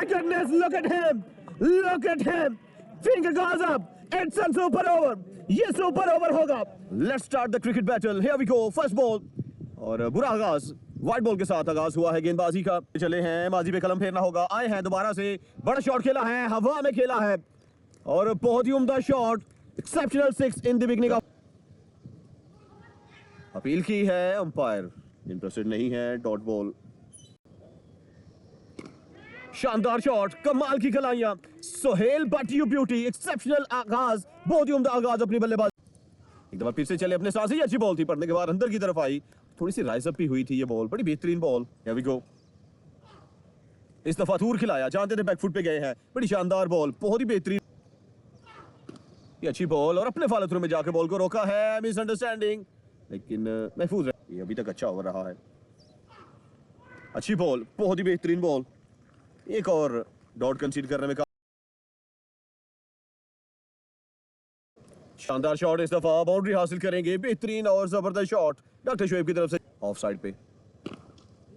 my goodness, look at him. Look at him. Finger goes up. It's a super over. ये super over होगा. Let's start the cricket battle. Here we go. First ball. और बुरा आगाज white ball के साथ आगाज हुआ है गेंदबाजी का. चले हैं, माजी पे कलम फेरना होगा. आए हैं दोबारा से. बड़ा शॉट खेला है, हवा में खेला है और बहुत ही उम्दा shot. Exceptional 6 in the beginning of. Appeal की है अंपायर, इंटरेस्टेड नहीं है. Dot ball. शानदार शॉट, कमाल की कलाइयां. Sohail but you beauty. Exceptional आगाज, बहुत ही उम्दा आगाज अपनी बल्लेबाजी. एक दफा फिर से चले अपने साथ. ही अच्छी बॉल थी, पड़ने के बाद अंदर की तरफ आई. थोड़ी सी राइज अप भी हुई थी ये बॉल. बड़ी बेहतरीन बॉल. हियर वी गो. इस दफा दूर खिलाया, जानते थे बैकफुट पे गए हैं. बड़ी शानदार बॉल, बहुत ही बेहतरीन. ये अच्छी बॉल और अपने फॉलो थ्रू में जाके बॉल को रोका है. मिसअंडरस्टैंडिंग, लेकिन महफूज है. ये अभी तक अच्छा ओवर रहा है. अच्छी बॉल, बहुत ही बेहतरीन बॉल. एक और डॉट कंसीड करने में शानदार शॉट. इस दफा बाउंड्री हासिल करेंगे. बेहतरीन और जबरदस्त शॉट डॉक्टर शोएब की तरफ से. ऑफ साइड पे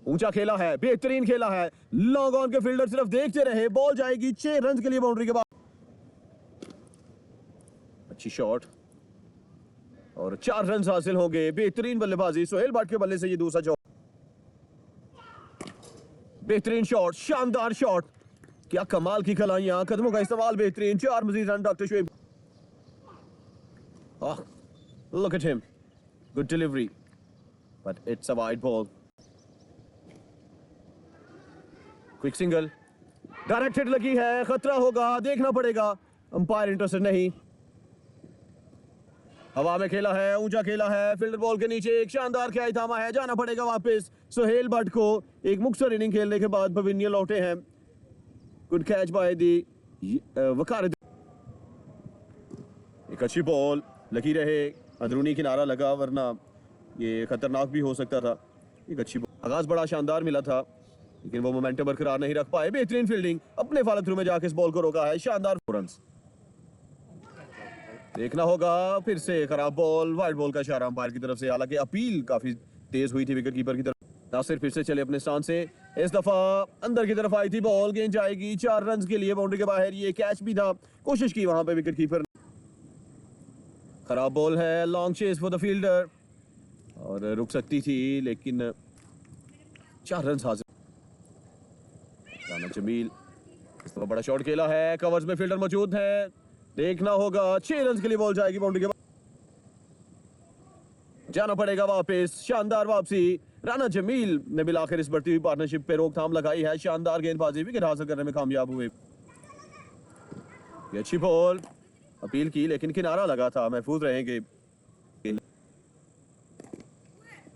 ऊंचा खेला है, बेहतरीन खेला है. लॉन्ग ऑन के फील्डर सिर्फ देखते रहे. बॉल जाएगी 6 रन के लिए बाउंड्री के बाद. अच्छी शॉट और 4 रन हासिल होंगे. बेहतरीन बल्लेबाजी सोहेल भट्ट के बल्ले से. ये दूसरा शॉट, बेहतरीन शॉट, शानदार शॉट. क्या कमाल की खलाइयां, कदमों का इस्तेमाल बेहतरीन. 4 Majeed run doctor Shoaib. Oh, look at him. Good delivery. But it's a wide ball. Quick single. Directed लगी है, खतरा होगा, देखना पड़ेगा. अंपायर इंटरेस्टेड नहीं. हवा में खेला है, ऊंचा खेला है. फील्डर बॉल के नीचे एक शानदार कैच थामा है. जाना पड़ेगा वापस. सोहेल भट्ट को एक मुख्तसर इनिंग खेलने के बाद पवेलियन लौटे हैं. गुड कैच बाय दी वकार. एक अच्छी बॉल लगी रहे, अंदरूनी किनारा लगा, वरना ये खतरनाक भी हो सकता था. एक अच्छी बॉल. आगाज बड़ा शानदार मिला था, लेकिन वो मोमेंटम बरकरार नहीं रख पाए. बेहतरीन फील्डिंग, अपने फॉलो थ्रू में जाके इस बॉल को रोका है. शानदार 4 रन. देखना होगा. फिर से खराब बॉल. वाइड बॉल का इशारा अंपायर की तरफ से. हालांकि अपील काफी तेज हुई थी विकेट कीपर की तरफ. नासिर फिर से चले अपने स्थान से. इस दफा अंदर की तरफ आई थी बॉल. गेंद जाएगी 4 रन के लिए बाउंड्री के बाहर. ये कैच भी था, कोशिश की वहां पे विकेट कीपर. खराब बॉल है. Long chase for the fielder और रुक सकती थी, लेकिन 4 रन हासिल. राना जमील इस दफा बड़ा शॉट खेला है. कवर्स में फील्डर मौजूद है. देखना होगा. 6 रन के लिए बॉल जाएगी बाउंड्री के बाद. जाना पड़ेगा वापस. शानदार वापसी. राना जमील ने बिल आखिर इस बढ़ती हुई पार्टनरशिप पे रोकथाम लगाई है. शानदार गेंदबाजी, विकेट हासिल करने में कामयाब हुए. ये अच्छी बॉल, अपील की, लेकिन किनारा लगा था. महफूज रहेंगे.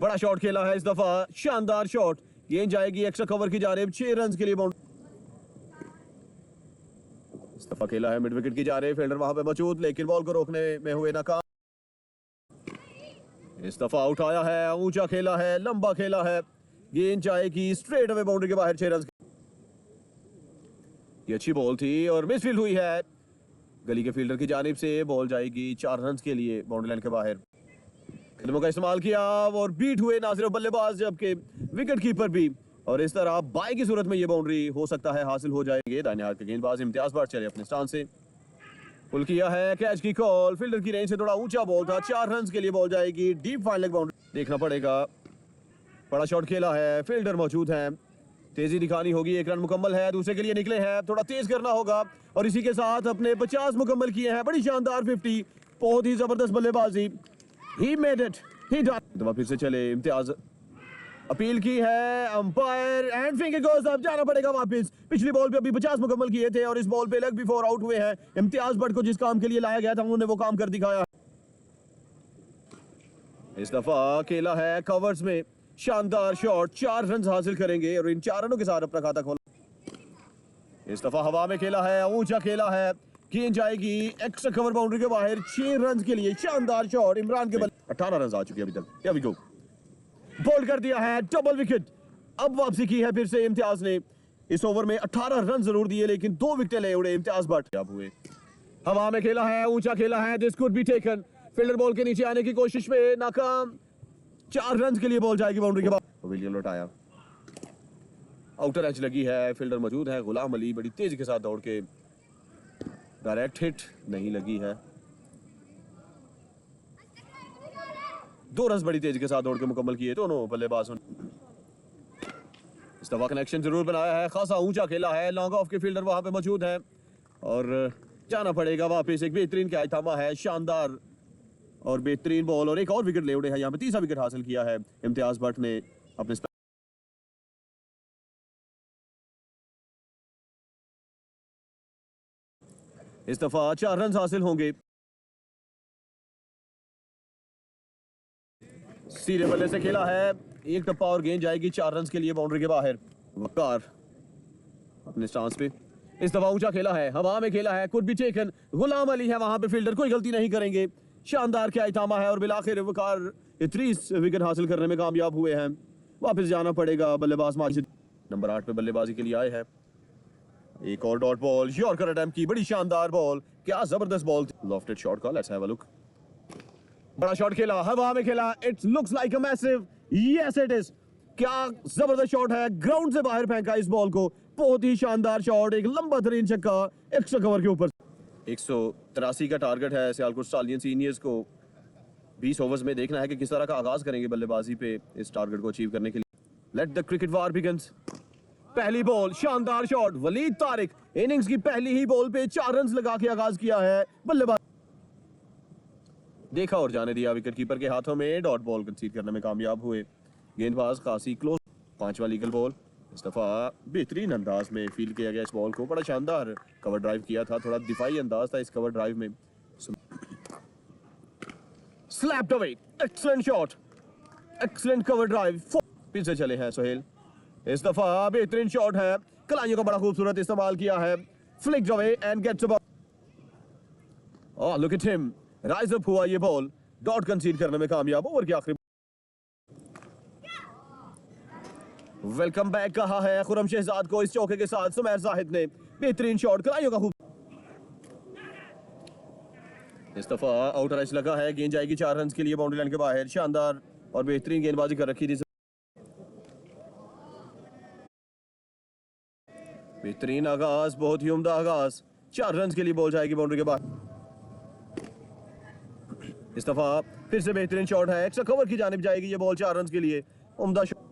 बड़ा शॉट खेला है इस दफा. शानदार शॉट. गेंद जाएगी एक्स्ट्रा कवर की जानिब. 6 रन के लिए बाउंड्री. इस दफा खेला है मिड विकेट की जानिब. फील्डर वहां पे मौजूद, लेकिन बॉल को रोकने में हुए नाकाम. इस दफा उठाया है, ऊंचा खेला है, लंबा खेला है. गेंद जाएगी स्ट्रेट अवे बाउंड्री के बाहर. 6 रन. ये अच्छी बॉल थी और मिसफील्ड हुई है. गली के फील्डर की जानिब से. बॉल जाएगी 4 रन के लिए बाउंड्री लाइन के बाहर. कदमों का इस्तेमाल किया और बीट हुए ना सिर्फ बल्लेबाज जबकि विकेट कीपर भी. और इस तरह बाई की सूरत में ये बाउंड्री हो सकता है हासिल हो जाएगी. दाहिने हाथ के गेंदबाज इम्तियाज भट्ट चले अपने स्थान से. पुल किया है, कैच की कॉल. फील्डर की रेंज से थोड़ा ऊंचा बॉल था. 4 रन के लिए बॉल जाएगी. Deep fine leg boundary. देखना पड़ेगा. बड़ा शॉट खेला है, फील्डर मौजूद है. तेजी दिखानी होगी. 1 रन मुकम्मल है. दूसरे के लिए निकले हैं, थोड़ा तेज करना होगा. और इसी के साथ अपने 50 मुकम्मल किए हैं. बड़ी शानदार 50. बहुत ही जबरदस्त बल्लेबाजी. He made it. He done. फिर से चले. इम्तियाज अपील की है umpire and finger goes up. जाना पड़ेगा वापस. पिछली बॉल पे अभी 50 मुकम्मल किए थे और इस बॉल पे लेग बिफोर आउट हुए हैं. इम्तियाज भट्ट को जिस काम के लिए लाया गया था उन्होंने वो काम कर दिखाया. इस दफा खेला है कवर्स में. शानदार शॉट. 4 रन हासिल करेंगे और इन 4 रनों के साथ अपना खाता खोला. इस दफा हवा में खेला है, ऊंचा खेला है. गेंद जाएगी एक्स्ट्रा कवर बाउंड्री के बाहर. 6 रन के लिए. शानदार शॉट. इमरान के बल 18 रन आ चुके हैं अभी तक. Here we go. बोल्ड कर दिया है, डबल विकेट. अब वापसी की है फिर से इम्तियाज ने. इस ओवर में 18 रन जरूर दिए, लेकिन 2 विकेट ले उड़े इम्तियाज भट्ट. हुए हवा में खेला है, ऊंचा खेला है. This could be taken. Fielder ball के नीचे आने की कोशिश में नाकाम. 4 रन के लिए बॉल जाएगी बाउंड्री के बाद. पवेलियन लौटाया. आउटर एज लगी है, फील्डर मौजूद है गुलाम अली, बड़ी तेजी के साथ दौड़ के डायरेक्ट हिट नहीं लगी है। 2 रन बड़ी तेजी के साथ दौड़ के मुकम्मल किए दोनों बल्लेबाजों। इस दफा कनेक्शन जरूर बनाया है, खासा ऊंचा खेला है, लॉन्ग ऑफ के फील्डर वहां पे मौजूद है और जाना पड़ेगा वापस। एक बेहतरीन कैच थामा है, शानदार और बेहतरीन बॉल और एक और विकेट ले उड़े हैं। यहाँ पे तीसरा विकेट हासिल किया है इम्तियाज भट्ट ने अपने। इस दफा 4 रन हासिल होंगे। सीधे बल्ले से खेला है, एक टप्पा और गेंद जाएगी 4 रन के लिए बाउंड्री के बाहर। वकार अपने स्टांस पे, इस दफा ऊंचा खेला है, हवा में खेला है, could be taken. Ghulam Ali है वहां पे फील्डर, कोई गलती नहीं करेंगे। शानदार कैच थामा है और बिलाखिर वकार 30 विकेट हासिल करने में कामयाब हुए हैं। वापस जाना पड़ेगा बल्लेबाज माजिद नंबर 8 पे बल्लेबाजी के लिए आए हैं। एक और डॉट बॉल, यॉर्कर अटेम्प्ट की, बड़ी शानदार बॉल, क्या जबरदस्त बॉल थी। लॉफ्टेड शॉट का, लेट्स हैव अ लुक। बड़ा शॉट खेला, हवा में खेला, it looks like a massive, yes it is. क्या जबरदस्त शॉट है, ग्राउंड से बाहर फेंका इस बॉल को, बहुत ही शानदार शॉट, एक लंबा तरीन छक्का एक्स्ट्रा कवर के ऊपर। 183 का टारगेट है सियालकोट स्टालियन सीनियर्स को। 20 ओवर्स में देखना है कि किस तरह का आगाज करेंगे बल्लेबाजी पे इस टारगेट को अचीव करने के लिए। Let the cricket war begins. पहली बॉल, शानदार शॉट, वलीद तारिक इनिंग्स की पहली ही बॉल पे 4 रन लगा के आगाज किया है बल्लेबाज। देखा और जाने दिया, विकेट कीपर के हाथों में, डॉट बॉल कंसीड करने में कामयाब हुए गेंदबाज खासी क्लोज। 5वां लीगल बॉल, इस दफा बेहतरीन अंदाज में फील्ड किया गया इस बॉल को, बड़ा शानदार कवर ड्राइव किया था, थोड़ा दिफाई अंदाज था इस कवर ड्राइव में। Slapped away, excellent shot, excellent cover drive. फिर से चले हैं सोहेल, इस दफा बेहतरीन शॉट है, कलाइयों का बड़ा खूबसूरत इस्तेमाल किया है, flicked away and gets a, oh look at him, rise up हुआ ये बॉल, डॉट कंसीड करने में कामयाब। ओवर की आखिरी वेलकम बैक कहा है खुरम शहजाद को इस चौके के साथ सुमैर जाहिद ने, बेहतरीन शॉट, कलाइयों का खूब। इस दफा आउटर एज लगा है, गेंद जाएगी 4 रन के लिए बाउंड्री लाइन के बाहर। शानदार और बेहतरीन गेंदबाजी कर रखी थी, बेहतरीन आगाज, बहुत ही उम्दा आगाज। 4 रन के लिए बॉल जाएगी बाउंड्री के बाहर। इस दफा फिर से बेहतरीन शॉट है, एक्स्ट्रा कवर की जानिब जाएगी ये बॉल 4 रन के लिए, उम्दा शॉट।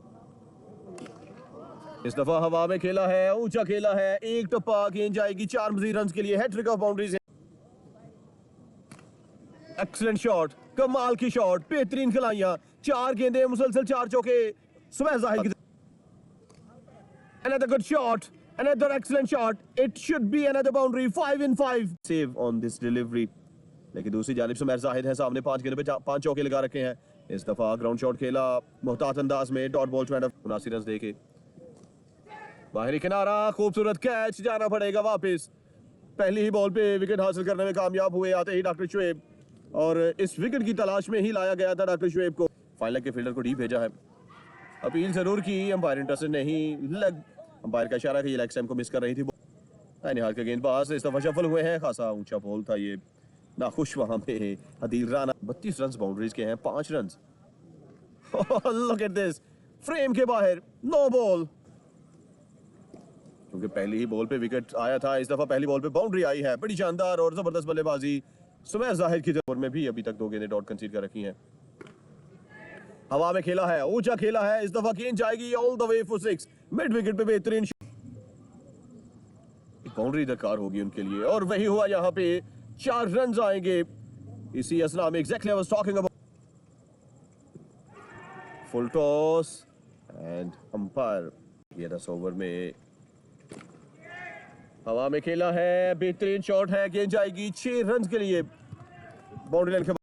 इस दफा हवा में खेला है, ऊंचा खेला है, एक टप्पा, गेंद जाएगी 4 मजीद रन के लिए, hattrick of boundaries. Excellent shot, कमाल की शॉट, बेहतरीन खिलाइयां, 4 गेंदें, मुसलसल 4 चौके सुमैर जाहिद की। Another good shot, another excellent shot, it should be another boundary, 5 in 5 save on this delivery। लेकिन दूसरी जानिब सुमैर जाहिद है सामने, 5 गेंदों पे 5 चौके लगा रखे हैं। इस दफा ग्राउंड शॉट खेला मोहतात अंदाज में, डॉट बॉल 79 रन देके बाहरी किनारा, खूबसूरत कैच, जाना पड़ेगा वापस। पहली ही बॉल पे विकेट हासिल करने में कामयाब हुए आते ही डॉक्टर शुएब, और इस विकेट की तलाश में ही लाया गया था डॉक्टर शुएब को। फाइनल के फील्डर को डीप भेजा है, अपील जरूर की, अंपायर इंटरेस्टेड नहीं, लग अंपायर का इशारा कि ये लेग स्टंप को मिस कर रही थी। निहाल के गेंदबाज इस दफा सफल हुए हैं, खासा ऊंचा बॉल था ये, नाखुश वहां पे अदील राना। 32 रन बाउंड्रीज के हैं, 5 run. Look at this, frame के बाहर, नो बॉल, क्योंकि पहली ही बॉल पे विकेट आया था। इस दफा पहली बॉल पे बाउंड्री आई है, बड़ी शानदार और जबरदस्त बल्लेबाजी सुमैर जाहिद की तरफ में भी अभी तक 2 गेंदें डॉट कंसीड कर रखी हैं। हवा में खेला है, ऊंचा खेला है, इस दफा गेंद जाएगी all the way for 6, mid wicket पे बेहतरीन बाउंड्री दरकार होगी उनके लिए, और वही हुआ। यहाँ पे 4 रन आएंगे इसी असला में। Exactly I was talking about. Full toss and umpire ये 10 ओवर में हवा में खेला है, बेहतरीन शॉट है, गेंद जाएगी 6 रन के लिए बाउंड्री लाइन के।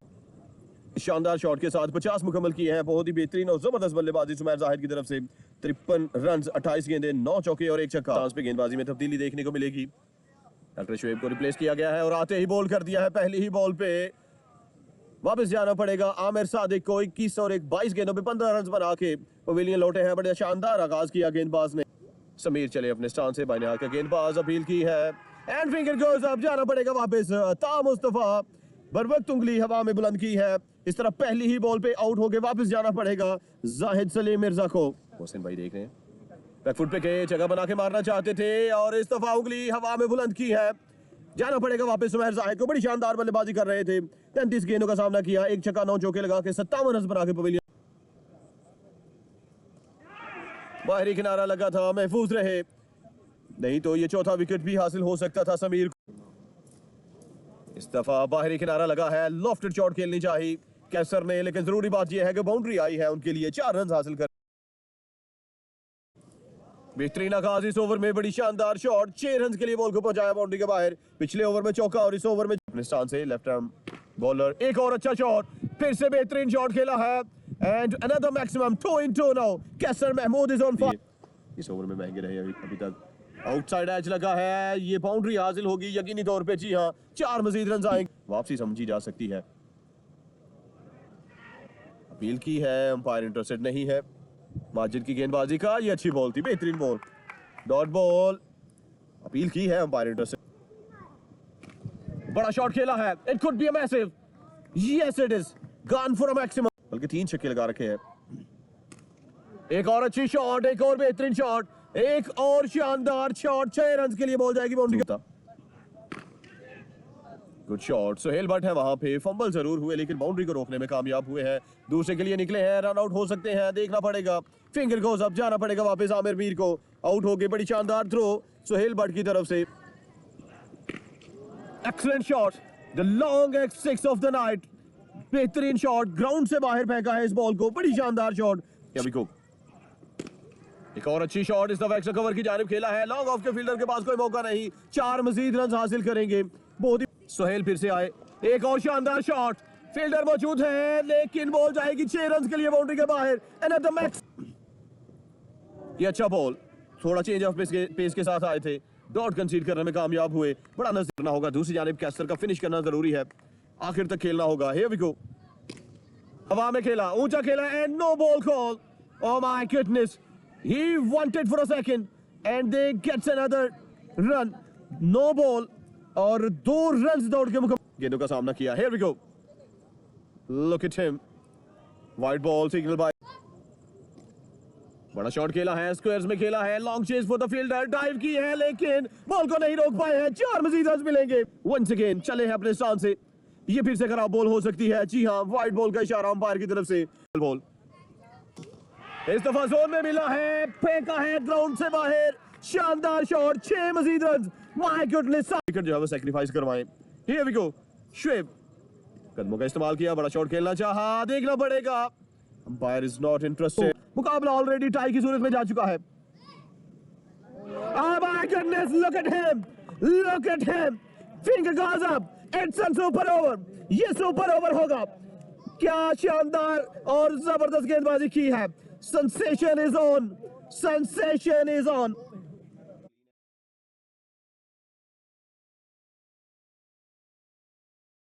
शानदार शॉट के साथ 50 मुकम्मल किए हैं, बहुत ही बेहतरीन और जबरदस्त बल्लेबाजी सुमैर जाहिद की तरफ से। 53 रन, 28 गेंदें, 9 चौके और 1 छक्का। चांस पे गेंदबाजी में तब्दीली देखने को मिलेगी। डॉक्टर शुएब को रिप्लेस किया गया है और आते ही बॉल कर दिया है, पहली ही बॉल पे वापस जाना पड़ेगा आमिर सादिक को। 21 और 22 गेंदों पे 15 रन बना के पवेलियन लौटे हैं। बड़े शानदार आगाज किया गेंदबाज ने। समीर चले अपने स्थान से, बाइनिहाल का गेंदबाज अपील की है एंड फिंगर गोज अप, जाना पड़ेगा वापस। ता मुस्तफा बरवक्त उंगली हवा में बुलंद की है, इस तरह पहली ही बॉल पे आउट होके वापस जाना पड़ेगा जाहिद सलीम मिर्जा को। मोहसिन भाई देख रहे हैं, बैकफुट पे के जगह बना के मारना चाहते थे और इस दफा उंगली हवा में बुलंद की है। जाना पड़ेगा वापस सुमेर जाहिद को। बड़ी शानदार बल्लेबाजी कर रहे थे। 33 गेंदों का सामना किया, एक छक्का 9 चौके लगा के 57 रन बना के पवेलियन बाहरी किनारा लगा था, महफूज रहे, नहीं तो ये चौथा विकेट भी हासिल हो सकता था समीर को। इस दफा बाहरी किनारा लगा है, लॉफ्टेड शॉट खेलनी चाहिए कैसर ने, लेकिन जरूरी बात यह है कि बाउंड्री आई है उनके लिए। 4 रन हासिल कर बेहतरीन आगाज इस ओवर में, बड़ी शानदार शॉट, 6 रन के लिए बॉल को पहुंचाया बाउंड्री के बाहर। पिछले ओवर में चौका और इस ओवर में अपने स्थान से लेफ्ट आर्म बॉलर, एक और अच्छा शॉट, फिर से बेहतरीन शॉट खेला है and another maximum 2 in 2 now. Qaiser Mahmood is on fire. इस ओवर में महंगे रहे अभी तक। आउटसाइड एज लगा है, ये बाउंड्री हासिल होगी यकीनी तौर पे। जी हां, 4 मजीद रन आएंगे, वापसी समझी जा सकती है। अपील की है, अंपायर इंटरेस्टेड नहीं है। माजिद की गेंदबाजी का ये अच्छी बॉल थी, बेहतरीन बॉल, डॉट बॉल, अपील की है अंपायर इंटरेस्टेड। बड़ा शॉट खेला है, it could be a massive, yes it is, gun for a maximum, बल्कि 3 छक्के लगा रखे हैं। एक और अच्छी शॉट, एक और बेहतरीन शॉट, एक और शानदार शॉट, 6 रन के लिए बॉल जाएगी बाउंड्री का। गुड शॉट, सोहेल भट्ट है वहां पे, फंबल जरूर हुए लेकिन बाउंड्री को रोकने में कामयाब हुए हैं। दूसरे के लिए निकले हैं, रन आउट हो सकते हैं, देखना पड़ेगा। फिंगर गोज अप, जाना पड़ेगा वापस आमिर मीर को। आउट हो गए, बड़ी शानदार थ्रो सोहेल भट्ट की तरफ से। Excellent shot, the longest 6 of the night, बेहतरीन शॉट, ग्राउंड से बाहर फेंका है इस बॉल को, बड़ी शानदार शॉट। अभी को एक और अच्छी शॉट, इस दफा एक्स्ट्रा कवर की जानिब खेला है, लॉन्ग ऑफ के फील्डर के पास कोई मौका नहीं, 4 मजीद रन हासिल करेंगे। बहुत ही सोहेल फिर से आए, एक और शानदार शॉट, फील्डर मौजूद है लेकिन बॉल जाएगी 6 रन के लिए बाउंड्री के बाहर। एंड मैक्स, ये अच्छा बॉल, थोड़ा चेंज ऑफ पेस के साथ आए थे, डॉट कंसीड करने में कामयाब हुए, बड़ा नजर करना होगा। दूसरी जानिब कैस्टर का फिनिश करना जरूरी है, आखिर तक खेलना होगा। हियर वी गो, हवा में खेला, ऊंचा खेला and no ball call. Oh my goodness, he wanted for a second and they gets another run, no ball और 2 रन दौड़ के मुकाबले गेंदों का सामना किया। Here we go, look at him, wide ball signal bye, बड़ा शॉट खेला है, स्क्वायर्स में खेला है, long chase for the fielder, dive की है लेकिन बॉल को नहीं रोक पाए हैं। 4 मजीद रन मिलेंगे। वंस अगेन चले हैं अपने स्थान से, ये फिर से खराब बॉल हो सकती है। जी हां, वाइड बॉल का इशारा अंपायर की तरफ से। बॉल इस दफा जोन में मिला है, फेंका है ग्राउंड से बाहर, शानदार शॉट, 6 मजीद रन। माय गुडनेस, विकेट जो है वो सैक्रिफाइस करवाएं। हियर वी गो, शुएब कदमों का इस्तेमाल किया, बड़ा शॉट खेलना चाहा, देखना पड़ेगा, अंपायर इज नॉट इंटरेस्टेड। मुकाबला ऑलरेडी टाई की सूरत में जा चुका है। Oh my goodness, look at him, look at him, finger goes up, it's a super over, ये सुपर ओवर होगा। क्या शानदार और जबरदस्त गेंदबाजी की है। Sensation is on, sensation is on.